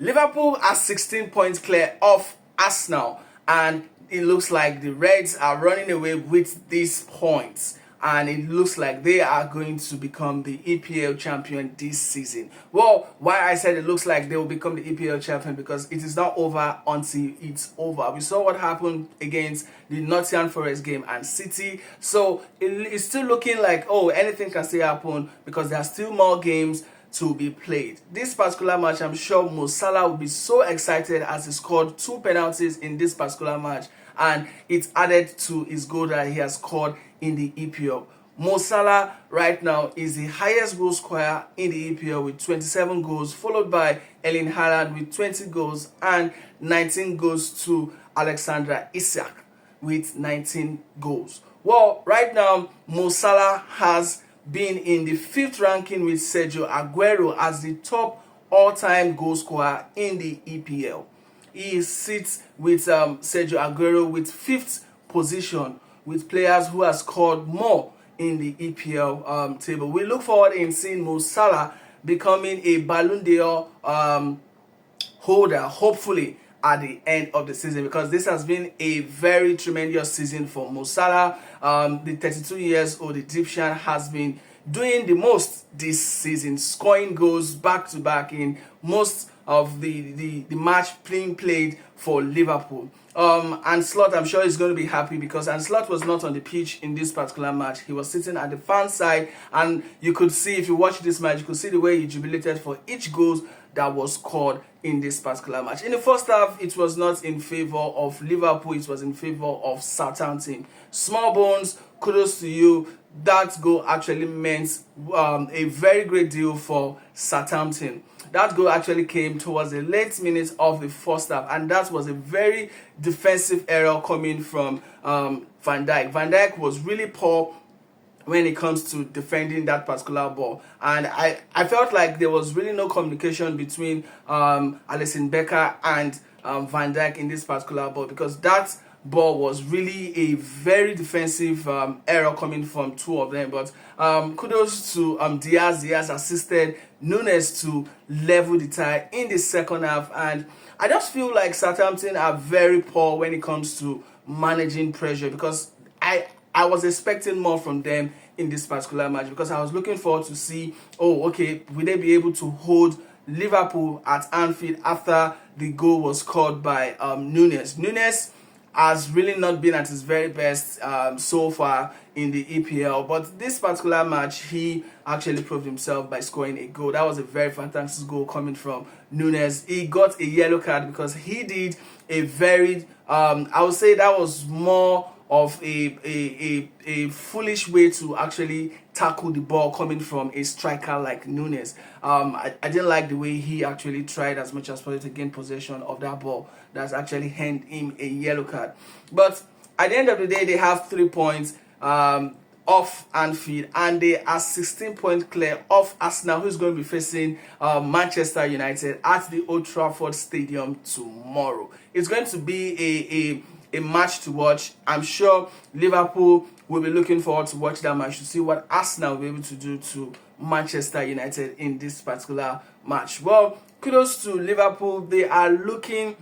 Liverpool are 16 points clear of Arsenal, and it looks like the Reds are running away with these points, and it looks like they are going to become the EPL champion this season. Well, why I said it looks like they will become the EPL champion, because it is not over until it's over. We saw what happened against the Nottingham Forest game and City, so it's still looking like, oh, anything can still happen because there are still more games to be played. This particular match, I'm sure Mo Salah will be so excited as he scored 2 penalties in this particular match, and it added to his goal that he has scored in the EPL. Mo Salah right now is the highest goal scorer in the EPL with 27 goals, followed by Erling Haaland with 20 goals, and 19 goals to Alexander Isak with 19 goals. Well, right now Mo Salah has been in the 5th ranking with Sergio Aguero as the top all-time goal scorer in the EPL. He sits with Sergio Aguero with 5th position with players who have scored more in the EPL table. We look forward in seeing Mo Salah becoming a Ballon d'Or holder, hopefully at the end of the season, because this has been a very tremendous season for Mo Salah. The 32 years old Egyptian has been doing the most this season, scoring goals back to back in most of the match being played for Liverpool. And Slot, I'm sure, is going to be happy because Slot was not on the pitch in this particular match. He was sitting at the fan side, and you could see, if you watch this match, you could see the way he jubilated for each goal that was scored in this particular match. In the first half, it was not in favor of Liverpool, it was in favor of Southampton. Small bones, kudos to you. That goal actually meant a very great deal for Southampton. That goal actually came towards the late minutes of the first half, and that was a very defensive error coming from Van Dijk. Van Dijk was really poor when it comes to defending that particular ball, and I felt like there was really no communication between Alisson Becker and Van Dijk in this particular ball, because that ball was really a very defensive error coming from 2 of them. But kudos to Diaz. Diaz assisted Nunes to level the tie in the second half, and I just feel like Southampton are very poor when it comes to managing pressure, because I was expecting more from them in this particular match, because I was looking forward to see, oh, okay, will they be able to hold Liverpool at Anfield after the goal was scored by Nunes. Nunes has really not been at his very best so far in the EPL, but this particular match he actually proved himself by scoring a goal. That was a very fantastic goal coming from Nunes. He got a yellow card because he did a very I would say that was more of a foolish way to actually tackle the ball coming from a striker like Nunes. I didn't like the way he actually tried as much as possible to gain possession of that ball. That's actually handed him a yellow card. But at the end of the day, they have 3 points off Anfield, and they are 16 points clear of Arsenal, who's going to be facing Manchester United at the Old Trafford Stadium tomorrow. It's going to be a match to watch. I'm sure Liverpool will be looking forward to watch that match to see what Arsenal will be able to do to Manchester United in this particular match. Well, kudos to Liverpool. They are looking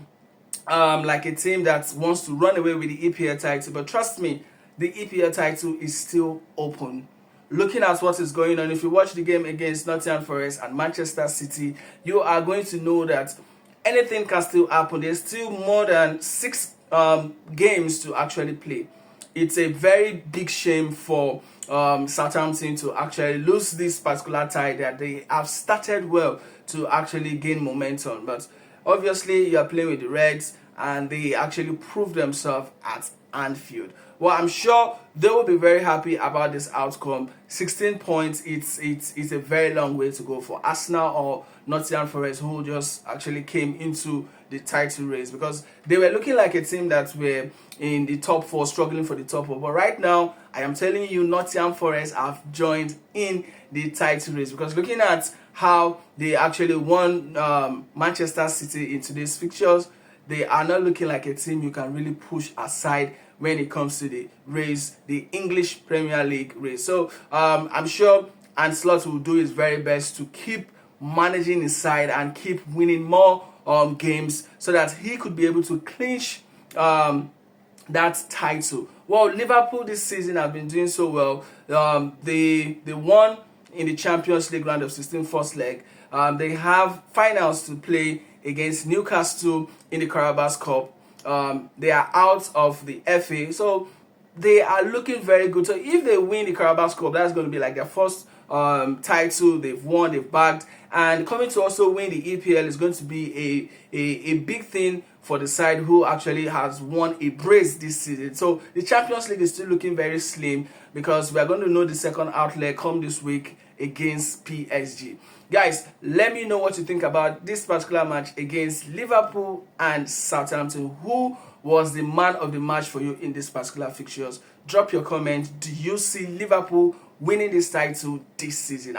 like a team that wants to run away with the EPL title, but trust me, the EPL title is still open. Looking at what is going on, if you watch the game against Nottingham Forest and Manchester City, you are going to know that anything can still happen. There's still more than 6 games to actually play. It's a very big shame for Southampton to actually lose this particular tie that they have started well to actually gain momentum. But obviously, you are playing with the Reds, and they actually proved themselves at Anfield. Well, I'm sure they will be very happy about this outcome. 16 points, it's a very long way to go for Arsenal or Nottingham Forest, who just actually came into the title race, because they were looking like a team that were in the top 4, struggling for the top 4. But right now, I am telling you, Nottingham Forest have joined in the title race, because looking at how they actually won Manchester City in today's fixtures, they are not looking like a team you can really push aside when it comes to the race, the English Premier League race. So I'm sure Slot will do his very best to keep managing his side and keep winning more games so that he could be able to clinch that title. Well, Liverpool this season have been doing so well. They won in the Champions League round of 16 first leg. They have finals to play against Newcastle in the Carabao Cup. They are out of the FA, so they are looking very good. So if they win the Carabao Cup, that's going to be like their first title they've won, they've bagged, and coming to also win the EPL is going to be a big thing for the side who actually has won a brace this season. So the Champions League is still looking very slim because we are going to know the second outlet come this week against PSG. Guys, let me know what you think about this particular match against Liverpool and Southampton. Who was the man of the match for you in this particular fixtures? Drop your comment. Do you see Liverpool winning this title this season?